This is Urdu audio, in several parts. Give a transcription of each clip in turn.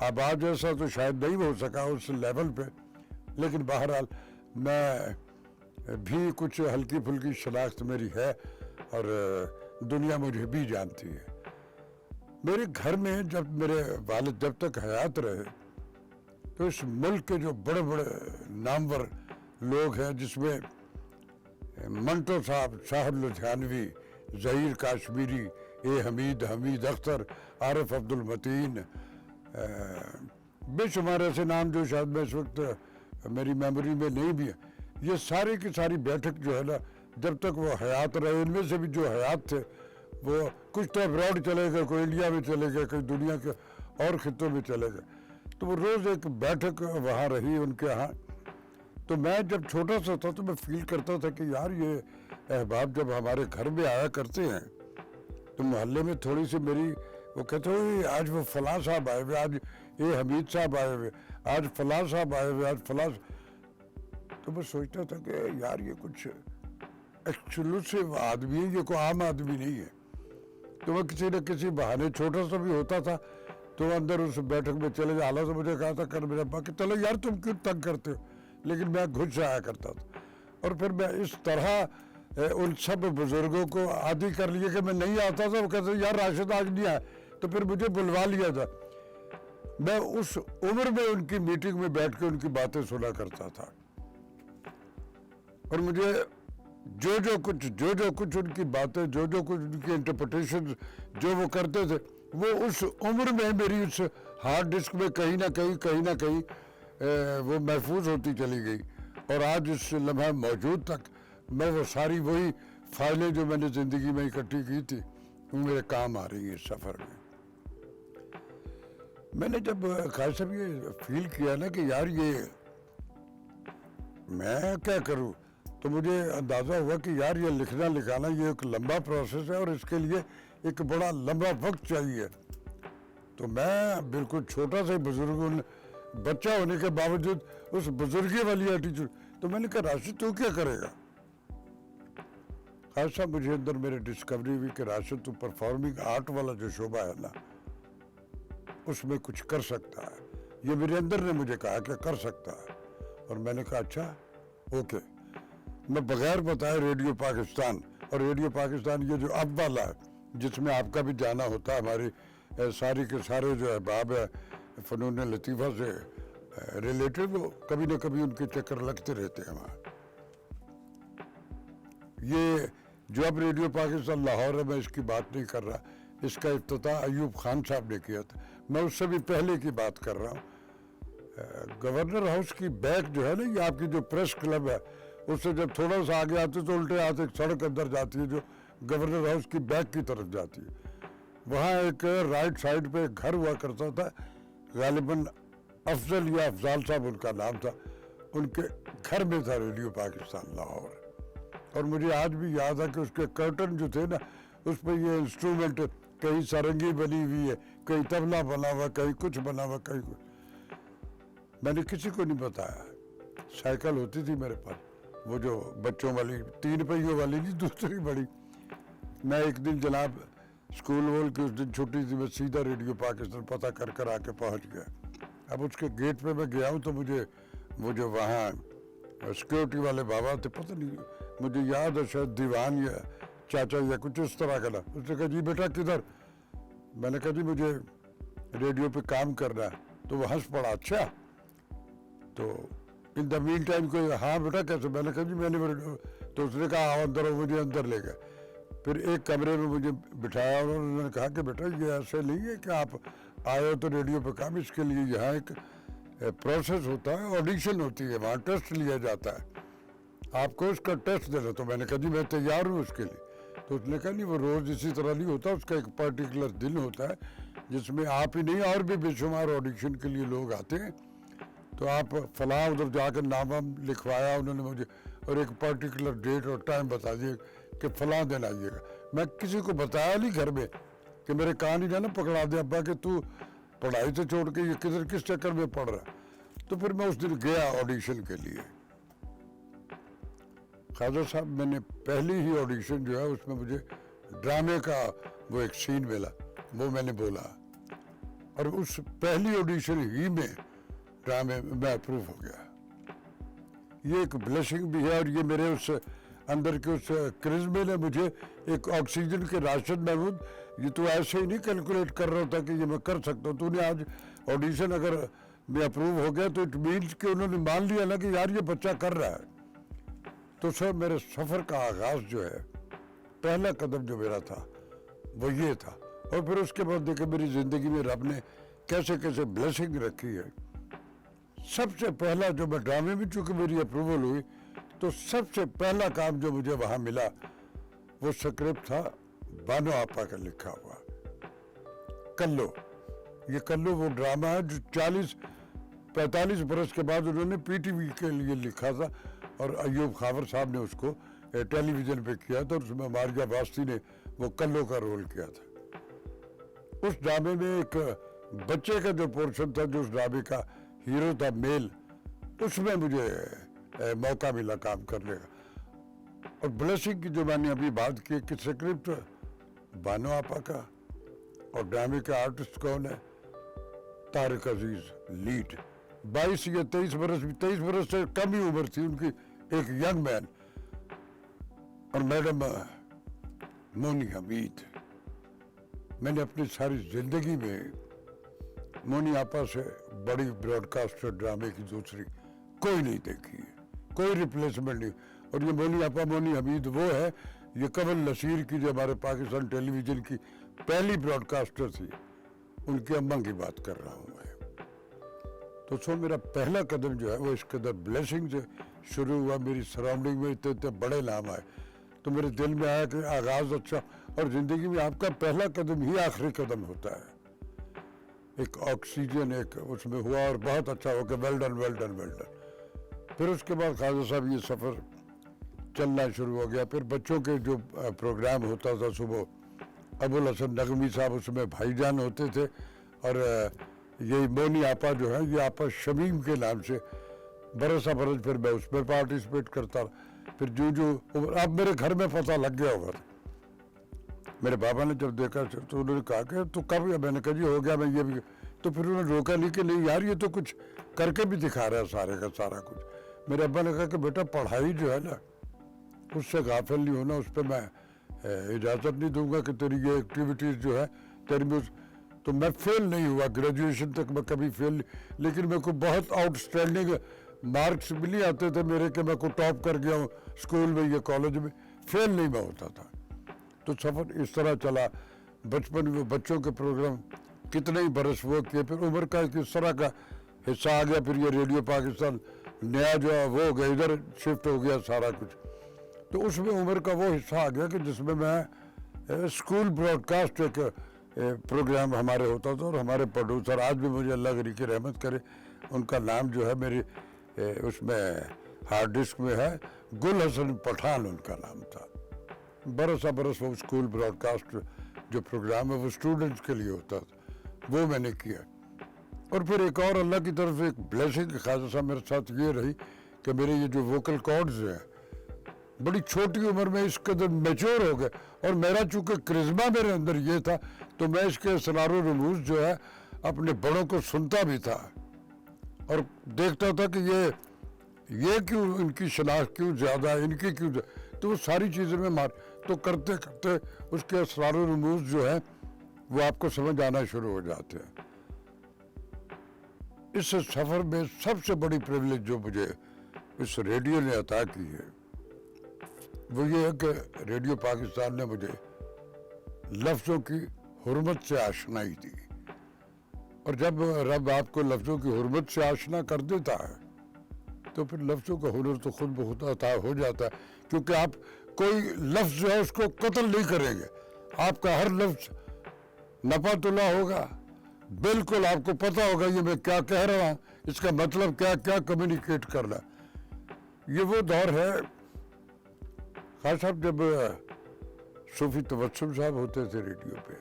اب آج ایسا تو شاید نہیں ہو سکا اس لیول پہ، لیکن بہرحال میں بھی کچھ ہلکی پھلکی شناخت میری ہے اور دنیا مجھے بھی جانتی ہے۔ میرے گھر میں جب میرے والد جب تک حیات رہے تو اس ملک کے جو بڑے بڑے نامور لوگ ہیں، جس میں منٹو صاحب، شاہد لدھیانوی، ظہیر کاشمیری، اے حمید اختر، عارف عبد المتین، بے شمار ایسے نام جو شاید میں اس وقت میری میموری میں نہیں بھی ہے، یہ ساری کی ساری بیٹھک جو ہے نا، جب تک وہ حیات رہے، ان میں سے بھی جو حیات تھے وہ کچھ تو ابراڈ چلے گئے، کوئی انڈیا میں چلے گئے، کوئی دنیا کے اور خطوں میں چلے گئے، تو وہ روز ایک بیٹھک وہاں رہی ان کے ہاں۔ تو میں جب چھوٹا سا تھا تو میں فیل کرتا تھا کہ یار یہ احباب جب ہمارے گھر میں آیا کرتے ہیں تو محلے میں تھوڑی سی میری، وہ کہتے ہوئے آج وہ فلاں صاحب آئے ہوئے، آج یہ حمید صاحب آئے ہوئے، آج فلاں صاحب آئے ہوئے، آج فلاں، تو میں سوچتا تھا کہ یار یہ کچھ ایکسکلوسیو آدمی ہے، یہ کوئی عام آدمی نہیں ہے۔ تو میں کسی نہ کسی بہانے، چھوٹا سا بھی ہوتا تھا تو اندر اس بیٹھک میں چلے جا، حالانکہ مجھے کہا تھا کر میرے ابا کہ چلو یار تم کیوں تنگ کرتے ہو، لیکن میں گھس جایا کرتا تھا۔ اور پھر میں اس طرح ان سب بزرگوں کو عادی کر لیا کہ میں نہیں آتا تھا، وہ کہتے یار راشد آج نہیں آیا، تو پھر مجھے بلوا لیا تھا۔ میں اس عمر میں ان کی میٹنگ میں بیٹھ کے ان کی باتیں سنا کرتا تھا، اور مجھے جو کچھ ان کی باتیں، جو کچھ ان کی انٹرپریٹیشن جو وہ کرتے تھے، وہ اس عمر میں میری اس ہارڈ ڈسک میں کہیں نہ کہیں وہ محفوظ ہوتی چلی گئی، اور آج اس لمحہ موجود تک میں وہ ساری وہی فائلیں جو میں نے زندگی میں اکٹھی کی تھی وہ میرے کام آ رہی ہیں اس سفر میں۔ میں نے جب خالد صاحب یہ فیل کیا نا کہ یار یہ میں کیا کروں، تو مجھے اندازہ ہوا کہ یار یہ لکھنا یہ ایک لمبا پروسیس ہے اور اس کے لیے ایک بڑا لمبا وقت چاہیے۔ تو میں بالکل چھوٹا سا بزرگ، بچہ ہونے کے باوجود اس بزرگی والی ایٹیچیوڈ، تو میں نے کہا راشد تو کیا کرے گا؟ خالد صاحب مجھے اندر میرے ڈسکوری ہوئی کہ راشد تو پرفارمنگ آرٹ والا جو شعبہ ہے نا اس میں کچھ کر سکتا ہے، یہ میرے اندر نے مجھے کہا کہ کر سکتا ہے، اور میں نے کہا اچھا اوکے۔ میں بغیر بتائے ریڈیو پاکستان، اور ریڈیو پاکستان یہ جو اب والا ہے جس میں آپ کا بھی جانا ہوتا ہے، ہماری ساری کے سارے جو احباب ہے فنون لطیفہ سے ریلیٹڈ، وہ کبھی نہ کبھی ان کے چکر لگتے رہتے ہیں وہاں۔ یہ جو اب ریڈیو پاکستان لاہور ہے، میں اس کی بات نہیں کر رہا، اس کا افتتاح ایوب خان صاحب نے کیا تھا، میں اس سے بھی پہلے کی بات کر رہا ہوں۔ گورنر ہاؤس کی بیک جو ہے نا، یہ آپ کی جو پریس کلب ہے، اس سے جب تھوڑا سا آگے آتے تو الٹے ہاتھ ایک سڑک اندر جاتی ہے جو گورنر ہاؤس کی بیک کی طرف جاتی ہے، وہاں ایک رائٹ سائڈ پہ ایک گھر ہوا کرتا تھا، غالباً افضل یا افضال صاحب ان کا نام تھا، ان کے گھر میں تھا ریڈیو پاکستان لاہور، اور مجھے آج بھی یاد ہے کہ اس کے کرٹن جو تھے نا، اس پہ یہ انسٹرومنٹ کہیں سارنگی بنی ہوئی ہے، کہیں طبلہ بنا ہوا، کہیں کچھ بنا ہوا، کہیں کچھ۔ میں نے کسی کو نہیں بتایا۔ سائیکل ہوتی تھی میرے پاس، وہ جو بچوں والی 3 پہیوں والی نہیں، دوسری بڑی۔ میں ایک دن جناب اسکول وول کی اس دن چھٹی تھی، میں سیدھا ریڈیو پاکستان پتہ کر آ کے پہنچ گیا۔ اب اس کے گیٹ پہ میں گیا ہوں تو مجھے وہ جو وہاں سیکورٹی والے بابا تھے، پتہ نہیں مجھے یاد ہے شاید دیوان یا چاچا یا کچھ اس طرح کا نا، اس نے کہا جی بیٹا کدھر؟ میں نے کہا جی مجھے ریڈیو پہ کام کرنا ہے، تو وہ ہنس پڑا، اچھا تو ان دا مین ٹائم کوئی، ہاں بیٹا کیسے؟ میں نے کہا جی میں نے، تو اس نے کہا آؤ اندر، مجھے اندر لے گئے، پھر ایک کمرے میں مجھے بٹھایا، اور انہوں نے کہا کہ بیٹا یہ ایسے نہیں ہے کہ آپ آئے ہو تو ریڈیو پہ کام، اس کے لیے یہاں ایک پروسیس ہوتا ہے، آڈیشن ہوتی ہے، وہاں ٹیسٹ لیا جاتا ہے، آپ کو اس کا ٹیسٹ دینا۔ تو میں نے کہا جی میں تیار ہوں اس کے لیے۔ تو اس نے کہا نہیں وہ روز اسی طرح نہیں ہوتا، اس کا ایک پرٹیکولر دن ہوتا ہے جس میں آپ ہی نہیں اور بھی بے شمار آڈیشن کے لیے لوگ آتے ہیں، تو آپ فلاں ادھر جا کر نام لکھوایا انہوں نے مجھے، اور ایک پرٹیکولر ڈیٹ اور ٹائم بتا دیے کہ فلاں دن آئیے گا۔ میں کسی کو بتایا نہیں گھر میں کہ میرے کان ہی نہ پکڑا دے ابا کہ تو پڑھائی سے چھوڑ کے یہ کس چکر میں پڑھ رہا۔ تو پھر میں اس دن گیا آڈیشن کے لیے۔ خواجہ صاحب میں نے پہلی ہی آڈیشن جو ہے اس میں مجھے ڈرامے کا وہ ایک سین ملا، وہ میں نے بولا، اور اس پہلی آڈیشن ہی میں ڈرامے میں اپروو ہو گیا. یہ ایک بلیسنگ بھی ہے, اور یہ میرے اس اندر کے اس کرزمے نے مجھے ایک آکسیجن کے راشد. محمود یہ تو ایسے ہی نہیں کیلکولیٹ کر رہا ہوتا کہ یہ میں کر سکتا ہوں. تو نے آج آڈیشن اگر میں اپروو ہو گیا تو اٹ مینس کہ انہوں نے مان لیا نا کہ یار یہ بچہ کر رہا ہے. تو سر میرے سفر کا آغاز جو ہے, پہلا قدم جو میرا تھا وہ یہ تھا. اور پھر اس کے بعد دیکھیں میری زندگی میں رب نے کیسے کیسے بلیسنگ رکھی ہے. سب سے پہلا جو میں ڈرامے میں, چونکہ میری اپروول ہوئی, تو سب سے پہلا کام جو مجھے وہاں ملا وہ سکرپٹ تھا بانو آپا کا لکھا ہوا کلو. یہ کلو وہ ڈرامہ ہے جو 40-45 برس کے بعد انہوں نے پی ٹی وی کے لیے لکھا تھا, اور ایوب خاور صاحب نے اس کو ٹیلی ویژن پہ کیا تھا, اور اس میں ماریا واسطی نے وہ کلو کا رول کیا تھا. اس ڈرامے میں ایک بچے کا جو پورشن تھا, جو اس ڈرامے کا ہیرو تھا میل, اس میں مجھے موقع ملا کام کرنے کا. اور بلیسنگ کی جو میں نے ابھی بات کی کہ سکرپٹ بانو آپا کا, اور ڈرامے کا آرٹسٹ کون ہے, طارق عزیز لیڈ. 22 یا 23 برس سے کم ہی عمر تھی ان کی, ایک ینگ مین. اور میڈم مونی حمید. میں نے اپنی ساری زندگی میں مونی آپا سے بڑی براڈ کاسٹر ڈرامے کی دوسری کوئی نہیں دیکھی ہے, کوئی ریپلیسمنٹ نہیں. اور یہ مونی آپا مونی حمید وہ ہے, یہ کنول نصیر کی جو ہمارے پاکستان ٹیلی ویژن کی پہلی براڈ کاسٹر تھی, ان کی اماں کی بات کر رہا ہوں میں. تو سو میرا پہلا قدم جو ہے وہ اس قدر بلیسنگ سے شروع ہوا. میری سراؤنڈنگ میں اتنے بڑے نام آئے, تو میرے دل میں آیا کہ آغاز اچھا, اور زندگی میں آپ کا پہلا قدم ہی آخری قدم ہوتا ہے. ایک آکسیجن ایک اس میں ہوا, اور بہت اچھا ہو کہ well done well done well done. پھر اس کے بعد خواجہ صاحب یہ سفر چلنا شروع ہو گیا. پھر بچوں کے جو پروگرام ہوتا تھا صبح, ابو الحسن نغمی صاحب اس میں بھائی جان ہوتے تھے, اور یہ مونی آپا جو ہے یہ آپا شمیم کے نام سے برسا برس پھر میں اس میں پارٹیسپیٹ کرتا. پھر جو اب میرے گھر میں پتہ لگ گیا ہوگا. میرے بابا نے جب دیکھا تو انہوں نے کہا کہ تو کب, میں نے کہا جی ہو گیا, میں یہ بھی. تو پھر انہوں نے روکا نہیں کہ نہیں یار یہ تو کچھ کر کے بھی دکھا رہا ہے سارے کا سارا کچھ. میرے ابا نے کہا کہ بیٹا پڑھائی جو ہے نا اس سے غافل نہیں ہونا, اس پہ میں اجازت نہیں دوں گا کہ تیری یہ ایکٹیویٹیز جو ہے تیری میں. تو میں فیل نہیں ہوا, گریجویشن تک میں کبھی فیل نہیں, لیکن میرے کو بہت آؤٹ اسٹینڈنگ مارکس بھی نہیں آتے تھے میرے کہ میں کو ٹاپ کر گیا ہوں اسکول میں یا کالج میں. فیل نہیں میں ہوتا تھا. تو سفر اس طرح چلا. بچپن میں بچوں کے پروگرام کتنے ہی برس وہ کیے, پھر عمر کا کس طرح کا حصہ آ گیا. پھر یہ ریڈیو پاکستان نیا جو ہے وہ ہو گیا, ادھر شفٹ ہو گیا سارا کچھ. تو اس میں عمر کا وہ حصہ آ گیا کہ جس میں اسکول براڈ کاسٹ ایک پروگرام ہمارے ہوتا تھا, اور ہمارے پروڈیوسر آج بھی مجھے اللہ غری کی رحمت کرے, ان کا نام جو ہے میری اس میں ہارڈ ڈسک میں ہے, گل حسن پٹھان ان کا نام تھا. برسا برس وہ اسکول براڈ کاسٹ جو پروگرام ہے وہ اسٹوڈنٹس کے لیے ہوتا تھا, وہ میں نے کیا. اور پھر ایک اور اللہ کی طرف سے ایک بلیسنگ خواجہ صاحب میرے ساتھ یہ رہی کہ میرے یہ جو ووکل کارڈز ہیں بڑی چھوٹی عمر میں اس قدر میچور ہو گئے. اور میرا چونکہ کرزما میرے اندر یہ تھا تو میں اس کے اسرار و رموز جو ہے اپنے بڑوں کو سنتا بھی تھا, اور دیکھتا تھا کہ یہ کیوں ان کی شناخت کیوں زیادہ ہے, ان کی کیوں زیادہ. تو وہ ساری چیزیں میں تو کرتے کرتے اس کے اسرار و رموز جو ہے وہ آپ کو سمجھ آنا شروع ہو جاتے ہیں. اس سفر میں سب سے بڑی پریولیج جو مجھے اس ریڈیو نے عطا کی ہے وہ یہ ہے کہ ریڈیو پاکستان نے مجھے لفظوں کی حرمت سے آشنائی دی. اور جب رب آپ کو لفظوں کی حرمت سے آشنا کر دیتا ہے تو پھر لفظوں کا ہنر تو خود بخود عطا ہو جاتا ہے, کیونکہ آپ کوئی لفظ جو ہے اس کو قتل نہیں کریں گے. آپ کا ہر لفظ نفع تلا ہوگا, بالکل آپ کو پتہ ہوگا یہ میں کیا کہہ رہا ہوں, اس کا مطلب کیا کیا کمیونیکیٹ کرنا. یہ وہ دور ہے خاص صاحب جب صوفی تبسم صاحب ہوتے تھے ریڈیو پہ,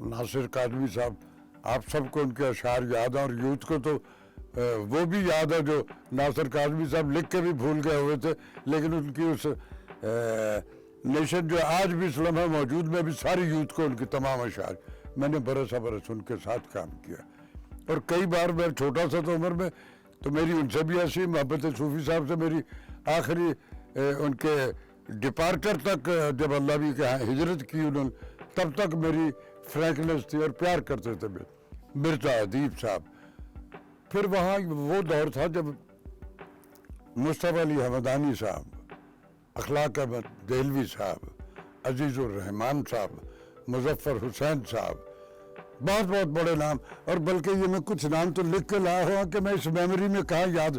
ناصر کاظمی صاحب, آپ سب کو ان کے اشعار یاد ہیں, اور یوتھ کو تو وہ بھی یاد ہے جو ناصر کاظمی صاحب لکھ کے بھی بھول گئے ہوئے تھے, لیکن ان کی اس نیشن جو آج بھی اس لمحے موجود میں بھی ساری یوتھ کو ان کے تمام اشعار میں نے برس برس ان کے ساتھ کام کیا. اور کئی بار میں چھوٹا سا تو عمر میں تو میری ان سے بھی ایسی محبت صوفی صاحب سے میری آخری ان کے ڈپارچر تک جب اللہ بھی کہ ہجرت کی انہوں نے تب تک میری فرینکنس تھی اور پیار کرتے تھے. مرزا ادیب صاحب. پھر وہاں وہ دور تھا جب مصطفیٰ علی حمدانی صاحب, اخلاق احمد دہلوی صاحب, عزیز الرحمان صاحب, مظفر حسین صاحب, بہت بہت بڑے نام. اور بلکہ یہ میں کچھ نام تو لکھ کے لایا ہوا کہ میں اس میموری میں کہاں یاد.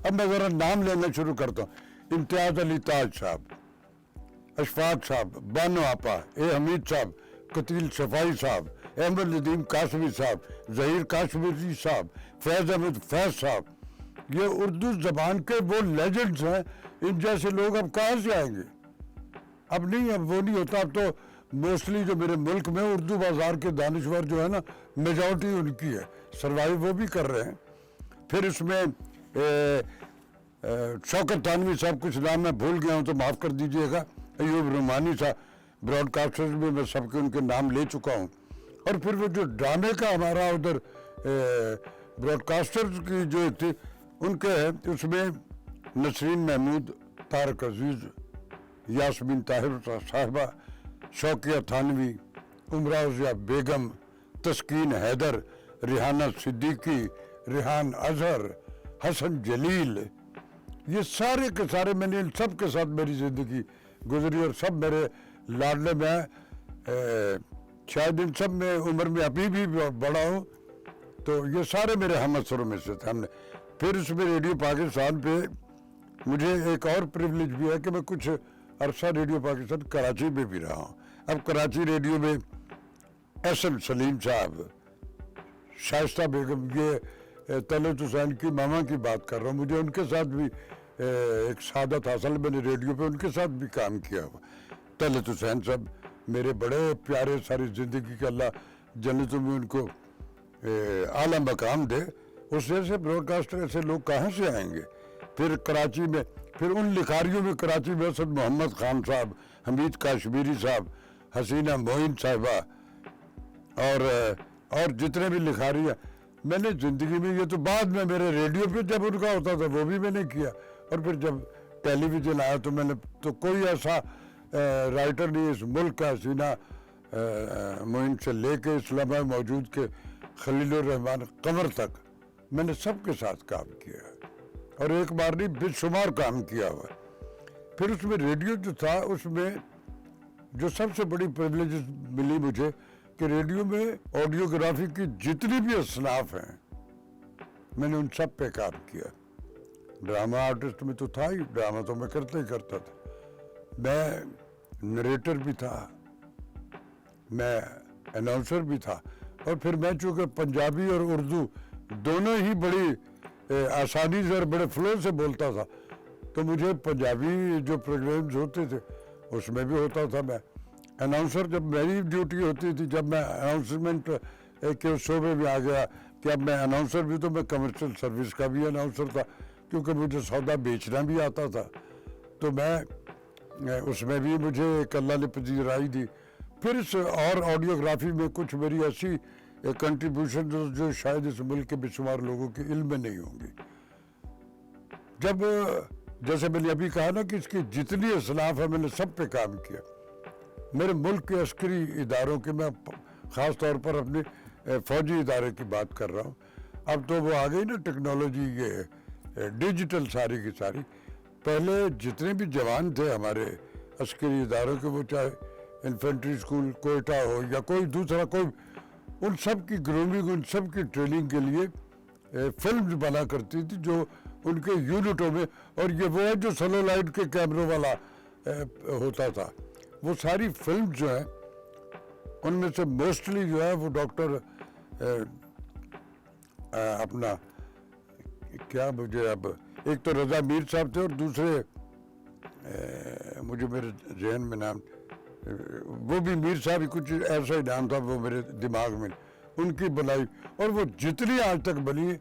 اب میں ذرا نام لینا شروع کرتا ہوں. امتیاز علی تاج صاحب, اشفاق صاحب, بانو آپا, اے حمید صاحب, قتیل صفائی صاحب, احمد ندیم قاسمی صاحب, ظہیر کاشمیری صاحب, فیض احمد فیض صاحب. یہ اردو زبان کے وہ لیجنڈز ہیں. ان جیسے لوگ اب کہاں سے آئیں گے؟ اب نہیں, اب وہ نہیں ہوتا. اب تو موسٹلی جو میرے ملک میں اردو بازار کے دانشور جو ہے نا, میجورٹی ان کی ہے, سروائیو وہ بھی کر رہے ہیں. پھر اس میں شوکت تھانوی صاحب, کچھ نام میں بھول گیا ہوں تو معاف کر دیجئے گا. ایوب رومانی صاحب, براڈ کاسٹرز میں سب کے ان کے نام لے چکا ہوں. اور پھر وہ جو ڈرامے کا ہمارا ادھر براڈ کاسٹرز کی جو تھی ان کے, اس میں نسرین محمود, طارق عزیز, یاسمین طاہر صاحبہ, شوقیہ تھانوی, امراضیہ بیگم, تسکین حیدر, ریحانہ صدیقی, ریحان اظہر, حسن جلیل. یہ سارے کے سارے میں نے ان سب کے ساتھ میری زندگی گزری اور سب میرے لاڈلے میں. شاید ان سب میں عمر میں ابھی بھی بڑا ہوں تو یہ سارے میرے ہم اثروں میں سے تھے. ہم نے پھر اس میں ریڈیو پاکستان پہ مجھے ایک اور پریولیج بھی ہے کہ میں کچھ عرصہ ریڈیو پاکستان کراچی میں بھی رہا ہوں. اب کراچی ریڈیو میں ایس ایم سلیم صاحب, شائستہ بیگم, یہ طلعت حسین کی ماما کی بات کر رہا ہوں. مجھے ان کے ساتھ بھی ایک سعادت حاصل, میں نے ریڈیو پہ ان کے ساتھ بھی کام کیا ہوا. طلعت حسین صاحب میرے بڑے پیارے, ساری زندگی کے اللہ جنتوں میں ان کو اعلیٰ مقام دے. اس جیسے براڈ کاسٹر ایسے لوگ کہاں سے آئیں گے؟ پھر کراچی میں, پھر ان لکھاریوں میں کراچی میں اسد محمد خان صاحب, حمید کاشمیری صاحب, حسینہ معین صاحبہ, اور جتنے بھی لکھاری ہیں میں نے زندگی میں. یہ تو بعد میں میرے ریڈیو پہ جب ان کا ہوتا تھا وہ بھی میں نے کیا. اور پھر جب ٹیلی ویژن آیا تو میں نے تو کوئی ایسا رائٹر نہیں اس ملک کا, حسینہ معین سے لے کے اسلام موجود کے خلیل الرحمان قمر تک میں نے سب کے ساتھ کام کیا اور ایک بار نہیں بے شمار کام کیا ہوا. پھر اس میں ریڈیو جو تھا اس میں جو سب سے بڑی پریولیج ملی مجھے کہ ریڈیو میں آڈیوگرافی کی جتنی بھی اصناف ہیں میں نے ان سب پہ کام کیا. ڈرامہ آرٹسٹ میں تو تھا ہی, ڈرامہ تو میں کرتا ہی کرتا تھا. میں نریٹر بھی تھا, میں اناؤنسر بھی تھا. اور پھر میں چونکہ پنجابی اور اردو دونوں ہی بڑی آسانی سے اور بڑے فلو سے بولتا تھا تو مجھے پنجابی جو پروگرامز ہوتے تھے اس میں بھی ہوتا تھا. میں اناؤنسر, جب میری ڈیوٹی ہوتی تھی, جب میں اناؤنسمنٹ کے شعبے میں آ گیا کہ اب میں اناؤنسر بھی, تو میں کمرشل سروس کا بھی اناؤنسر تھا کیونکہ مجھے سودا بیچنا بھی آتا تھا. تو میں اس میں بھی مجھے ایک اللہ نے پذیرائی دی. پھر اس اور آڈیوگرافی میں کچھ میری ایسی کنٹریبیوشن جو شاید اس ملک کے بے شمار لوگوں کے علم میں نہیں ہوں گی. جب جیسے میں نے ابھی کہا نا کہ اس کی جتنی اصناف ہے میں نے سب پہ کام کیا. میرے ملک کے عسکری اداروں کے, میں خاص طور پر اپنے فوجی ادارے کی بات کر رہا ہوں. اب تو وہ آ گئی نا ٹیکنالوجی, یہ ڈیجیٹل ساری کی ساری. پہلے جتنے بھی جوان تھے ہمارے عسکری اداروں کے, وہ چاہے انفینٹری اسکول کوئٹہ ہو یا کوئی دوسرا کوئی, ان سب کی گرومنگ, ان سب کی ٹریننگ کے لیے فلمز بنا کرتی تھی جو ان کے یونٹوں میں. اور یہ وہ ہے جو سیلولائٹ کے کیمروں والا ہوتا تھا. وہ ساری فلم جو ہیں ان میں سے موسٹلی جو ہے وہ ڈاکٹر اپنا کیا, مجھے اب ایک تو رضا میر صاحب تھے اور دوسرے مجھے میرے ذہن میں نام, وہ بھی میر صاحب, کچھ ایسا ہی نام تھا وہ میرے دماغ میں, ان کی بنائی. اور وہ جتنی آج تک بنی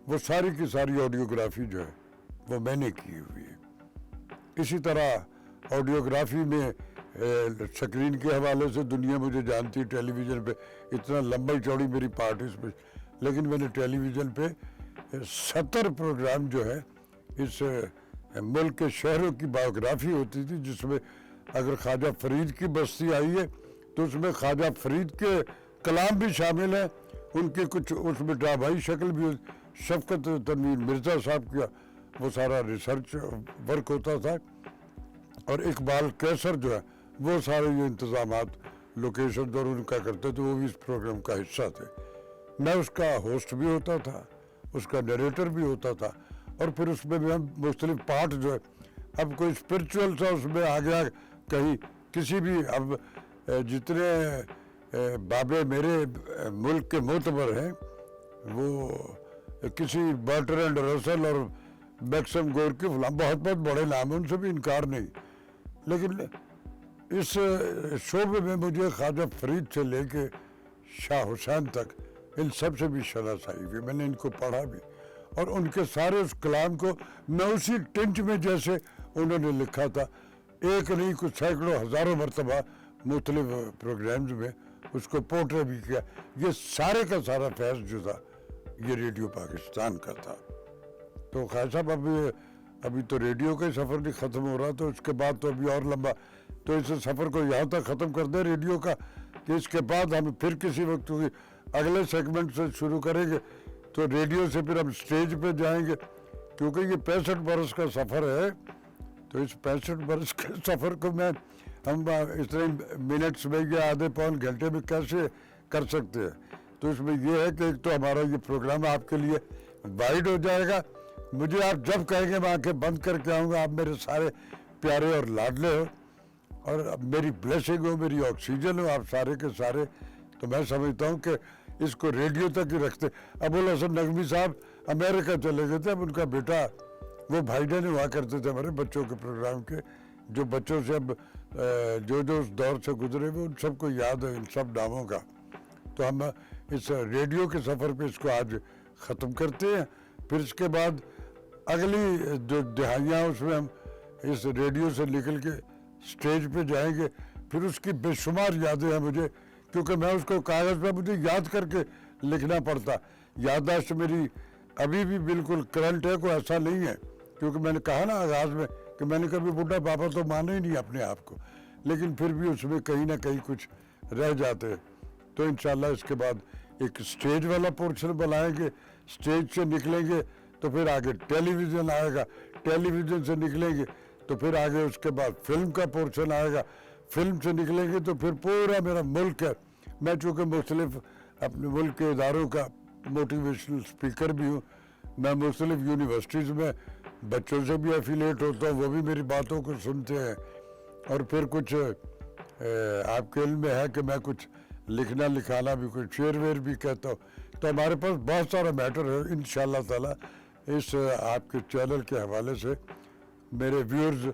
وہ ساری کی ساری آڈیوگرافی جو ہے وہ میں نے کی ہوئی ہے. اسی طرح آڈیوگرافی میں سکرین کے حوالے سے دنیا مجھے جانتی ہے ٹیلی ویژن پہ، اتنا لمبی چوڑی میری پارٹیسپیٹ، لیکن میں نے ٹیلی ویژن پہ 70 پروگرام جو ہے اس ملک کے شہروں کی بایوگرافی ہوتی تھی، جس میں اگر خواجہ فرید کی بستی آئی ہے تو اس میں خواجہ فرید کے کلام بھی شامل ہیں، ان کے کچھ اس میں ڈرامائی شکل بھی، شفقت تنویر مرزا صاحب کا وہ سارا ریسرچ ورک ہوتا تھا، اور اقبال کیسر جو ہے وہ سارے یہ انتظامات لوکیشن اور ان کا کرتے تھے، وہ بھی اس پروگرام کا حصہ تھے۔ میں اس کا ہوسٹ بھی ہوتا تھا، اس کا نیریٹر بھی ہوتا تھا، اور پھر اس میں بھی ہم مختلف پارٹ جو ہے، اب کوئی اسپرچول سا اس میں آ گیا، کہیں کسی بھی، اب جتنے بابے میرے ملک کے معتبر ہیں وہ کسی برٹرینڈ رسل اور میکسم گورکی فلاں بہت بہت بڑے نام ہیں، ان سے بھی انکار نہیں، لیکن اس شعبے میں مجھے خواجہ فرید سے لے کے شاہ حسین تک ان سب سے بھی شناسائی ہوئی، میں نے ان کو پڑھا بھی، اور ان کے سارے اس کلام کو میں اسی ٹنچ میں جیسے انہوں نے لکھا تھا، ایک نہیں کچھ سینکڑوں ہزاروں مرتبہ مختلف پروگرامز میں اس کو پورٹری بھی کیا۔ یہ سارے کا سارا فیض جو تھا یہ ریڈیو پاکستان کا تھا۔ تو خیر صاحب ابھی تو ریڈیو کا ہی سفر نہیں ختم ہو رہا، تو اس کے بعد تو ابھی اور لمبا، تو اس سفر کو یہاں تک ختم کر دیں ریڈیو کا، کہ اس کے بعد ہم پھر کسی وقت اگلے سیگمنٹ سے شروع کریں گے، تو ریڈیو سے پھر ہم سٹیج پہ جائیں گے، کیونکہ یہ 65 برس کا سفر ہے، تو اس 65 برس کے سفر کو ہم اتنے منٹس میں یا آدھے پون گھنٹے میں کیسے کر سکتے ہیں؟ تو اس میں یہ ہے کہ ایک تو ہمارا یہ پروگرام آپ کے لیے وائڈ ہو جائے گا، مجھے آپ جب کہیں گے میں آنکھیں بند کر کے آؤں گا، آپ میرے سارے پیارے اور لاڈلے ہو، اور میری بلیسنگ ہو، میری آکسیجن ہو، آپ سارے کے سارے، تو میں سمجھتا ہوں کہ اس کو ریڈیو تک ہی رکھتے۔ ابوالحسن نقوی صاحب امریکہ چلے گئے تھے، اب ان کا بیٹا، وہ بھائی جان ہوا کرتے تھے ہمارے بچوں کے پروگرام کے، جو بچوں سے اب جو اس دور سے گزرے ہوئے ان سب کو یاد ہے ان سب ناموں کا۔ تو ہم اس ریڈیو کے سفر پہ اس کو آج ختم کرتے ہیں، پھر اس کے بعد اگلی جو دہائیاں اس میں ہم اس ریڈیو سے نکل کے سٹیج پہ جائیں گے، پھر اس کی بے شمار یادیں ہیں مجھے، کیونکہ میں اس کو کاغذ پہ مجھے یاد کر کے لکھنا پڑتا، یادداشت میری ابھی بھی بالکل کرنٹ ہے، کوئی ایسا نہیں ہے، کیونکہ میں نے کہا نا آغاز میں کہ میں نے کبھی بڈھا پاپا تو مانا ہی نہیں اپنے آپ کو، لیکن پھر بھی اس میں کہیں نہ کہیں کچھ رہ جاتے ہیں۔ تو انشاءاللہ اس کے بعد ایک سٹیج والا پورشن بنائیں گے، سٹیج سے نکلیں گے تو پھر آگے ٹیلی ویژن آئے گا، ٹیلی ویژن سے نکلیں گے تو پھر آگے اس کے بعد فلم کا پورشن آئے گا، فلم سے نکلیں گے تو پھر پورا میرا ملک ہے، میں چونکہ مختلف اپنے ملک کے اداروں کا موٹیویشنل اسپیکر بھی ہوں، میں مختلف یونیورسٹیز میں بچوں سے بھی ایفیلیٹ ہوتا ہوں، وہ بھی میری باتوں کو سنتے ہیں، اور پھر کچھ آپ کے علم میں ہے کہ میں کچھ لکھنا لکھانا بھی کچھ شعر ویر بھی کہتا ہوں، تو ہمارے پاس بہت سارا میٹر ہے انشاءاللہ تعالیٰ۔ اس آپ کے چینل کے حوالے سے میرے ویورز،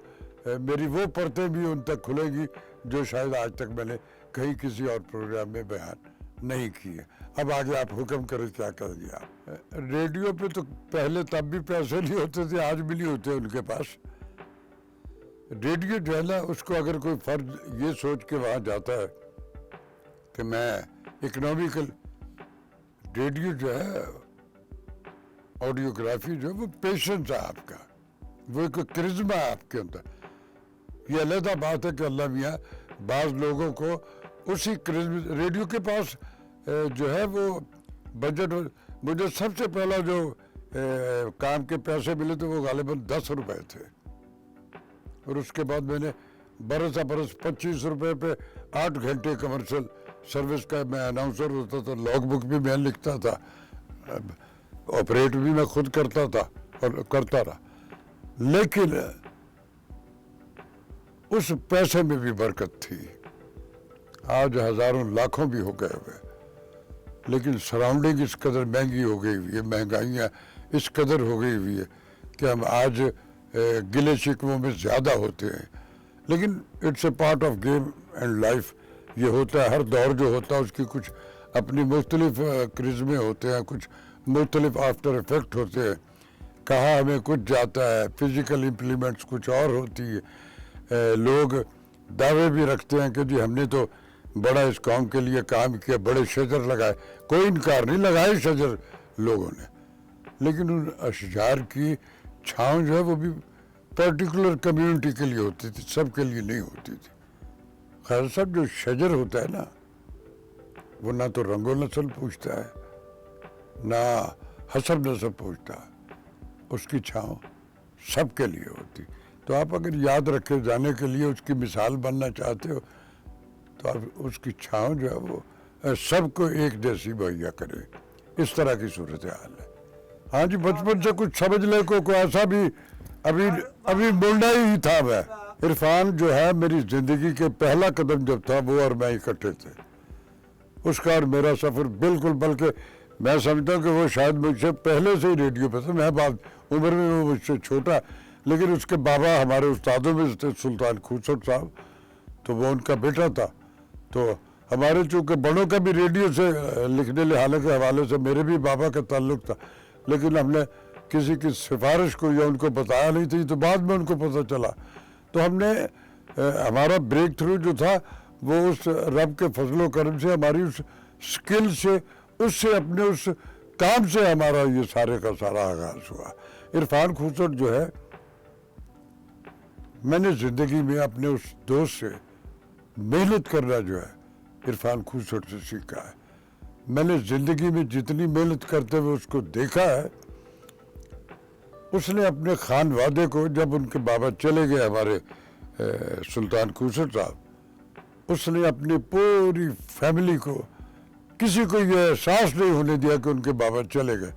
میری وہ پرتیں بھی ان تک کھلے گی جو شاید آج تک میں نے کہیں کسی اور پروگرام میں بیان نہیں کی ہے۔ اب آگے آپ حکم کریں کیا کہیں گے آپ؟ ریڈیو پہ تو پہلے تب بھی پیسے نہیں ہوتے تھے، آج بھی نہیں ہوتے ان کے پاس۔ ریڈیو جو ہے نا، اس کو اگر کوئی فرد یہ سوچ کے وہاں جاتا ہے کہ میں اکنامیکل، ریڈیو جو ہے آڈیوگرافی جو ہے وہ پیشنس ہے آپ کا، وہ ایک کرزمہ ہے آپ کے اندر۔ یہ علیحدہ بات ہے کہ اللہ میاں بعض لوگوں کو اسی کرزمہ، ریڈیو کے پاس جو ہے وہ بجٹ، مجھے سب سے پہلا جو کام کے پیسے ملے تھے وہ غالباً 10 روپے تھے، اور اس کے بعد میں نے برس 25 روپے پہ 8 گھنٹے کمرشل سروس کا میں اناؤنسر ہوتا تھا، لاگ بک بھی میں لکھتا تھا، آپریٹ بھی میں خود کرتا تھا اور کرتا رہا، لیکن اس پیسے میں بھی برکت تھی۔ آج ہزاروں لاکھوں بھی ہو گئے ہوئے، لیکن سراؤنڈنگ اس قدر مہنگی ہو گئی ہوئی ہے، مہنگائیاں اس قدر ہو گئی ہوئی ہے کہ ہم آج گلے شکووں میں زیادہ ہوتے ہیں، لیکن it's a part of game and life, یہ ہوتا ہے، ہر دور جو ہوتا ہے اس کی کچھ اپنی مختلف کرزمے ہوتے ہیں، کچھ مختلف آفٹر افیکٹ ہوتے ہیں، کہاں ہمیں کچھ جاتا ہے، فزیکل امپلیمنٹس کچھ اور ہوتی ہے، لوگ دعوے بھی رکھتے ہیں کہ جی ہم نے تو بڑا اس قوم کے لیے کام کیا, بڑے شجر لگائے. کوئی انکار نہیں, لگائے شجر لوگوں نے, لیکن ان اشجار کی چھاؤں جو ہے وہ بھی پرٹیکولر کمیونٹی کے لیے ہوتی تھی, سب کے لیے نہیں ہوتی تھی. خیر صاحب, جو شجر ہوتا ہے نا, وہ نہ تو رنگ و نسل پوچھتا ہے, نہ حسب نسب پوچھتا ہے, اس کی چھاؤں سب کے لیے ہوتی. تو آپ اگر یاد رکھے جانے کے لیے اس کی مثال بننا چاہتے ہو تو آپ اس کی چھاؤں جو ہے وہ سب کو ایک جیسی مہیا کرے. اس طرح کی صورتحال ہے. ہاں جی, بچپن سے کچھ سمجھ لے کو ایسا بھی ابھی ملنا ہی تھا. میں عرفان جو ہے میری زندگی کے پہلا قدم جب تھا, وہ اور میں اکٹھے تھے. اس کا اور میرا سفر بالکل, بلکہ میں سمجھتا ہوں کہ وہ شاید مجھ سے پہلے سے ہی ریڈیو پہ تھا. میں بات عمر میں وہ مجھ سے چھوٹا, لیکن اس کے بابا ہمارے استادوں میں تھے سلطان خوسٹ صاحب, تو وہ ان کا بیٹا تھا. تو ہمارے چونکہ بڑوں کا بھی ریڈیو سے لکھنے لکھانے کے حوالے سے میرے بھی بابا کا تعلق تھا, لیکن ہم نے کسی کی سفارش کو یا ان کو بتایا نہیں تھی, تو بعد میں ان کو پتہ چلا. تو ہم نے ہمارا بریک تھرو جو تھا وہ اس رب کے فضل و کرم سے, ہماری اس سکل سے, اس سے اپنے اس کام سے ہمارا یہ سارے کا سارا آغاز ہوا. عرفان خوسٹ جو ہے, میں نے زندگی میں اپنے اس دوست سے محنت کرنا جو ہے عرفان خوسٹ سے سیکھا ہے. میں نے زندگی میں جتنی محنت کرتے ہوئے اس کو دیکھا ہے, اس نے اپنے خان وادے کو, جب ان کے بابا چلے گئے ہمارے سلطان خوسٹ صاحب, اس نے اپنی پوری فیملی کو, کسی کو یہ احساس نہیں ہونے دیا کہ ان کے بابا چلے گئے.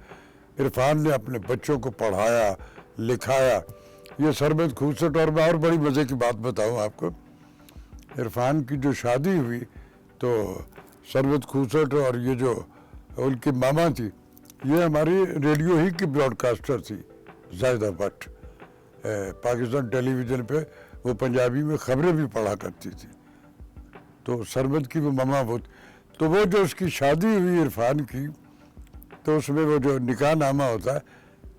عرفان نے اپنے بچوں کو پڑھایا, لکھایا. یہ سرمد خوسٹ, اور میں اور بڑی مزے کی بات بتاؤں آپ کو, عرفان کی جو شادی ہوئی تو سرمد خوسٹ اور یہ جو ان کی ماما تھی, یہ ہماری ریڈیو ہی کی براڈ کاسٹر تھی, زاہدہ بٹ. پاکستان ٹیلی ویژن پہ وہ پنجابی میں خبریں بھی پڑھا کرتی تھی. تو سرمد کی وہ ماما وہ, تو وہ جو اس کی شادی ہوئی عرفان کی, تو اس میں وہ جو نکاح نامہ ہوتا ہے,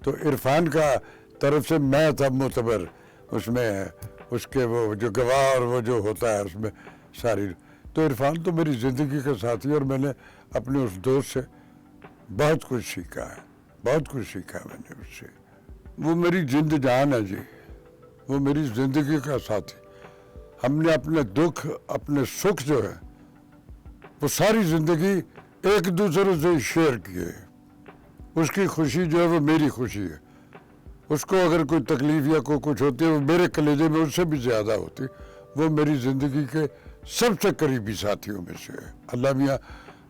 تو عرفان کا طرف سے میں تھا معتبر اس میں, اس کے وہ جو گواہ اور وہ جو ہوتا ہے اس میں ساری. تو عرفان تو میری زندگی کا ساتھی, اور میں نے اپنے اس دوست سے بہت کچھ سیکھا ہے, بہت کچھ سیکھا میں نے اس سے. وہ میری زند جان ہے جی, وہ میری زندگی کا ساتھی. ہم نے اپنے دکھ, اپنے سکھ جو ہے وہ ساری زندگی ایک دوسرے سے شیئر کیے. اس کی خوشی جو ہے وہ میری خوشی ہے, اس کو اگر کوئی تکلیف یا کوئی کچھ ہوتی ہے وہ میرے کلیجے میں اس سے بھی زیادہ ہوتی. وہ میری زندگی کے سب سے قریبی ساتھیوں میں سے ہے. اللہ میاں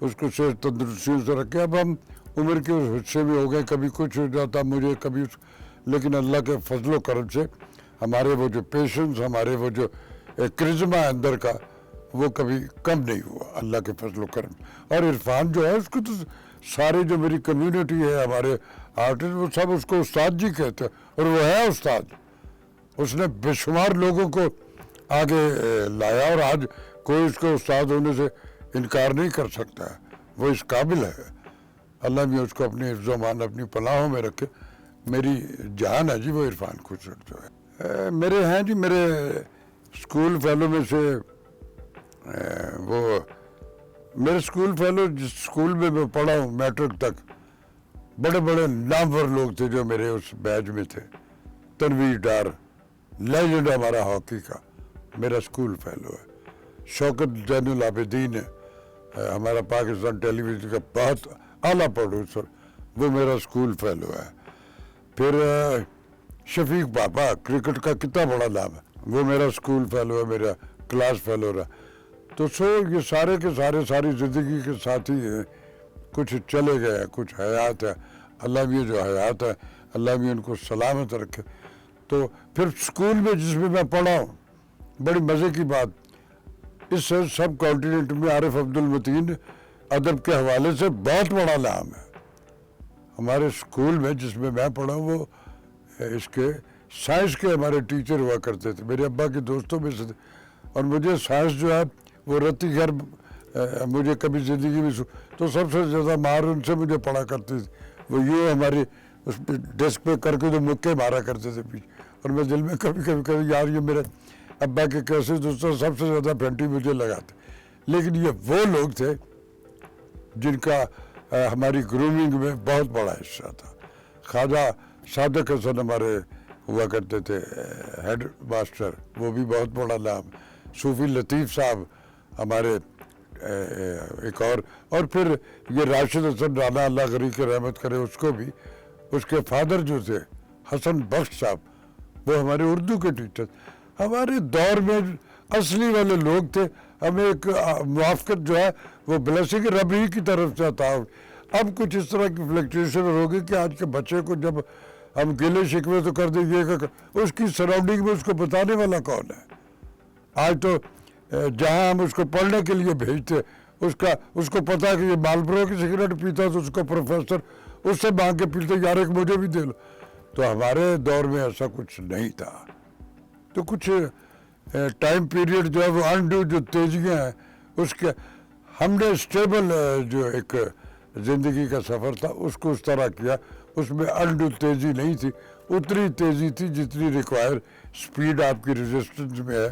اس کو صحت تندرستیوں سے رکھے. اب ہم عمر کے اس حصے میں ہو گئے, کبھی کچھ ہو جاتا مجھے, کبھی لیکن اللہ کے فضل و کرم سے ہمارے وہ جو پیشنس, ہمارے وہ جو کرزما اندر کا, وہ کبھی کم نہیں ہوا اللہ کے فضل و کرم. اور عرفان جو ہے اس کو تو سارے جو میری کمیونٹی ہے, ہمارے آرٹسٹ, وہ سب اس کو استاد جی کہتے ہیں, اور وہ ہے استاد. اس نے بے شمار لوگوں کو آگے لایا, اور آج کوئی اس کو استاد ہونے سے انکار نہیں کر سکتا ہے. وہ اس قابل ہے. اللہ بھی اس کو اپنے حفظ و امان, اپنی پناہوں میں رکھے. میری جان ہے جی وہ عرفان خوسٹ جو ہے. میرے ہیں جی, میرے اسکول فیلو میں سے وہ میرے اسکول فیلو, جس اسکول میں پڑھا ہوں میٹرک تک, بڑے بڑے نامور لوگ تھے جو میرے اس بیچ میں تھے. تنویر ڈار, لیجنڈ ہمارا ہاکی کا, میرا اسکول فیلو ہے. شوکت زین العابدین ہے, ہمارا پاکستان ٹیلی ویژن کا بہت اعلیٰ پروڈیوسر, وہ میرا اسکول فیلو ہے. پھر شفیق بابا, کرکٹ کا کتنا بڑا نام ہے, وہ میرا اسکول فیلو ہے, میرا کلاس فیلو رہا. تو یہ سارے کے سارے ساری زندگی کے ساتھی ہیں. کچھ چلے گئے, کچھ حیات ہے. اللہ بھی جو حیات ہے, اللہ بھی ان کو سلامت رکھے. تو پھر اسکول میں جس میں پڑھا ہوں, بڑی مزے کی بات, اس سے سب کانٹیننٹ میں عارف عبد المتین ادب کے حوالے سے بہت بڑا نام ہے. ہمارے اسکول میں جس میں پڑھا ہوں, وہ اس کے سائنس کے ہمارے ٹیچر ہوا کرتے تھے, میرے ابا کے دوستوں میں سے تھے. اور مجھے سائنس جو ہے وہ رتی گھر مجھے کبھی زندگی میں تو سب سے زیادہ مار ان سے مجھے پڑھا کرتے تھے. وہ یہ ہماری اس پہ ڈیسک پہ کر کے جو مکے مارا کرتے تھے پیچھے, اور میں دل میں کبھی یار یہ ابا کے کیسے دوستوں سب سے زیادہ پھنٹی مجھے لگاتے. لیکن یہ وہ لوگ تھے جن کا ہماری گرومنگ میں بہت بڑا حصہ تھا. خواجہ صادق حسن ہمارے ہوا کرتے تھے ہیڈ ماسٹر, وہ بھی بہت بڑا نام. صوفی لطیف صاحب ہمارے ایک اور پھر یہ راشد حسن رانا اللہ غری کے رحمت کرے اس کو بھی, اس کے فادر جو تھے حسن بخش صاحب وہ ہمارے اردو کے ٹیچر. ہمارے دور میں اصلی والے لوگ تھے. ہمیں ایک موافقت جو ہے وہ بلیسنگ رب ہی کی طرف سے تھا. اب کچھ اس طرح کی فلیکچویشن ہوگی کہ آج کے بچے کو جب ہم گلے شکوے تو کر دیں گے, اس کی سراؤنڈنگ میں اس کو بتانے والا کون ہے؟ آج تو جہاں ہم اس کو پڑھنے کے لیے بھیجتے اس کو پتا کہ یہ مالبرو کی سگریٹ پیتا تو اس کو پروفیسر اس سے مانگ کے پیتے, یار ایک مجھے بھی دے لو. تو ہمارے دور میں ایسا کچھ نہیں تھا. تو کچھ ٹائم پیریڈ جو ہے وہ انڈو جو تیزیاں ہیں اس کے ہم نے اسٹیبل جو ایک زندگی کا سفر تھا اس کو اس طرح کیا. اس میں انڈو تیزی نہیں تھی, اتنی تیزی تھی جتنی ریکوائر سپیڈ آپ کی ریزسٹنس میں ہے,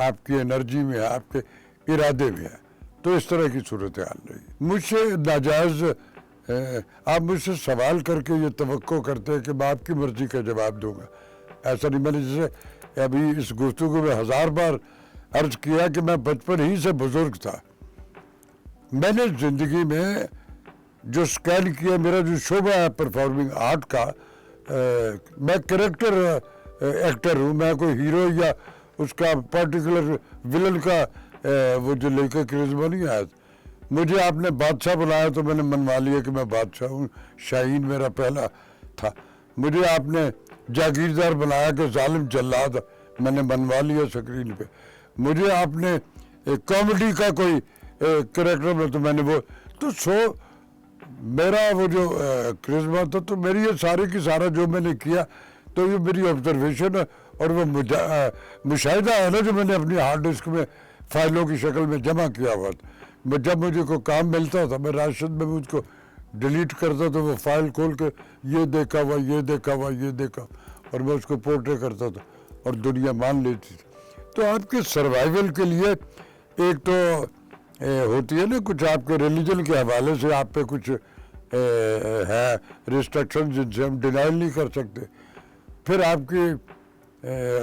آپ کی انرجی میں ہے, آپ کے ارادے میں ہے. تو اس طرح کی صورتحال رہی. مجھ سے ناجائز آپ مجھ سے سوال کر کے یہ توقع کرتے ہیں کہ میں آپ کی مرضی کا جواب دوں گا. ایسا نہیں. میں نے جیسے ابھی اس گفتگو میں 1000 بار عرض کیا کہ میں بچپن ہی سے بزرگ تھا. میں نے زندگی میں جو اسکین کیا, میرا جو شعبہ ہے پرفارمنگ آرٹ کا, میں کریکٹر ایکٹر ہوں. میں کوئی ہیرو یا اس کا پرٹیکولر ولن کا وہ جو لے کے کرزمہ نہیں آیا. مجھے آپ نے بادشاہ بلایا تو میں نے منوا لیا کہ میں بادشاہ ہوں. شاہین میرا پہلا تھا. مجھے آپ نے جاگیردار بنایا کہ ظالم جلاد, میں نے منوا لیا اسکرین پہ. مجھے آپ نے کامیڈی کا کوئی کریکٹر میں تو میں نے وہ تو میرا وہ جو کرزمہ تھا. تو میری یہ سارے کی سارا جو میں نے کیا تو یہ میری آبزرویشن ہے اور وہ مشاہدہ ہے نا جو میں نے اپنی ہارڈ ڈسک میں فائلوں کی شکل میں جمع کیا ہوا تھا. جب مجھے کوئی کام ملتا تھا میں راشد میں اس کو ڈیلیٹ کرتا تھا, وہ فائل کھول کے یہ دیکھا ہوا یہ دیکھا ہوا یہ دیکھا, اور میں اس کو پورٹریٹ کرتا تھا اور دنیا مان لیتی تھی. تو آپ کے سروائیول کے لیے ایک تو ہوتی ہے نا کچھ آپ کے ریلیجن کے حوالے سے آپ پہ کچھ ہے ریسٹرکشن جن سے ہم ڈینائل نہیں کر سکتے. پھر آپ کی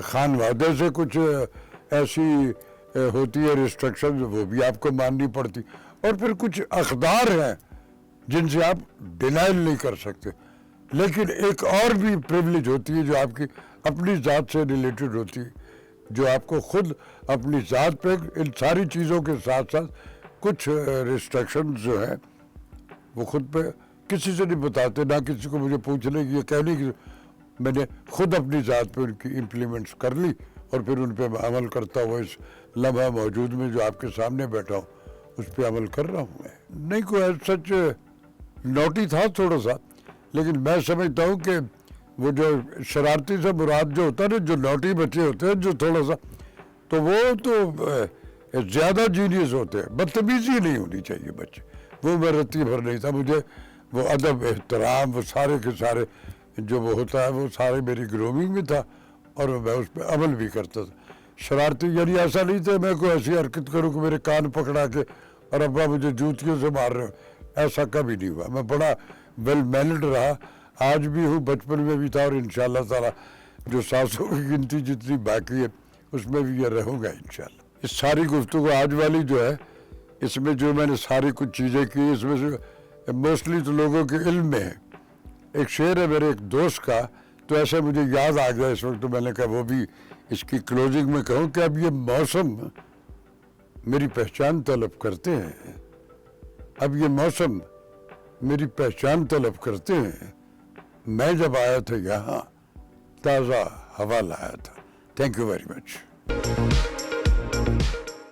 خانوادے سے کچھ ایسی ہوتی ہے ریسٹرکشن, وہ بھی آپ کو ماننی پڑتی. اور پھر کچھ اقدار ہیں جن سے آپ ڈینائل نہیں کر سکتے. لیکن ایک اور بھی پریولیج ہوتی ہے جو آپ کی اپنی ذات سے ریلیٹڈ ہوتی ہے, جو آپ کو خود اپنی ذات پہ ان ساری چیزوں کے ساتھ ساتھ کچھ ریسٹرکشن جو ہیں وہ خود پہ کسی سے نہیں بتاتے, نہ کسی کو مجھے پوچھنے کی, یہ کہنے کی. میں نے خود اپنی ذات پہ ان کی امپلیمنٹس کر لی اور پھر ان پہ عمل کرتا ہوا اس لمحہ موجود میں جو آپ کے سامنے بیٹھا ہوں اس پہ عمل کر رہا ہوں. میں نہیں کوئی سچ نوٹی تھا تھوڑا سا, لیکن میں سمجھتا ہوں کہ وہ جو شرارتی سے مراد جو ہوتا ہے نا, جو نوٹی بچے ہوتے ہیں جو تھوڑا سا, تو وہ تو زیادہ جینیس ہوتے ہیں. بدتمیزی نہیں ہونی چاہیے بچے. وہ میں رتی بھر نہیں تھا. مجھے وہ ادب احترام وہ سارے کے سارے جو وہ ہوتا ہے وہ سارے میری گرومنگ میں تھا اور میں اس پہ عمل بھی کرتا تھا. شرارتی یعنی ایسا نہیں تھا میں کوئی ایسی حرکت کروں کہ میرے کان پکڑا کے اور ابا مجھے جوتیوں سے مار رہے ہو, ایسا کبھی نہیں ہوا. میں بڑا ویل مینڈ رہا, آج بھی ہوں, بچپن میں بھی تھا, اور انشاءاللہ تعالی جو سانسوں کی گنتی جتنی باقی ہے اس میں بھی یہ رہوں گا انشاءاللہ. اس ساری گفتگو آج والی جو ہے اس میں جو میں نے ساری کچھ چیزیں کی, اس میں سے موسٹلی تو لوگوں کے علم میں ہے. ایک شعر ہے میرے ایک دوست کا, تو ایسے مجھے یاد آ گیا اس وقت, تو میں نے کہا وہ بھی اس کی کلوزنگ میں کہوں کہ اب یہ موسم میری پہچان طلب کرتے ہیں. اب یہ موسم میری پہچان طلب کرتے ہیں. میں جب آیا تھا یہاں تازہ ہوا لایا تھا. Thank you very much.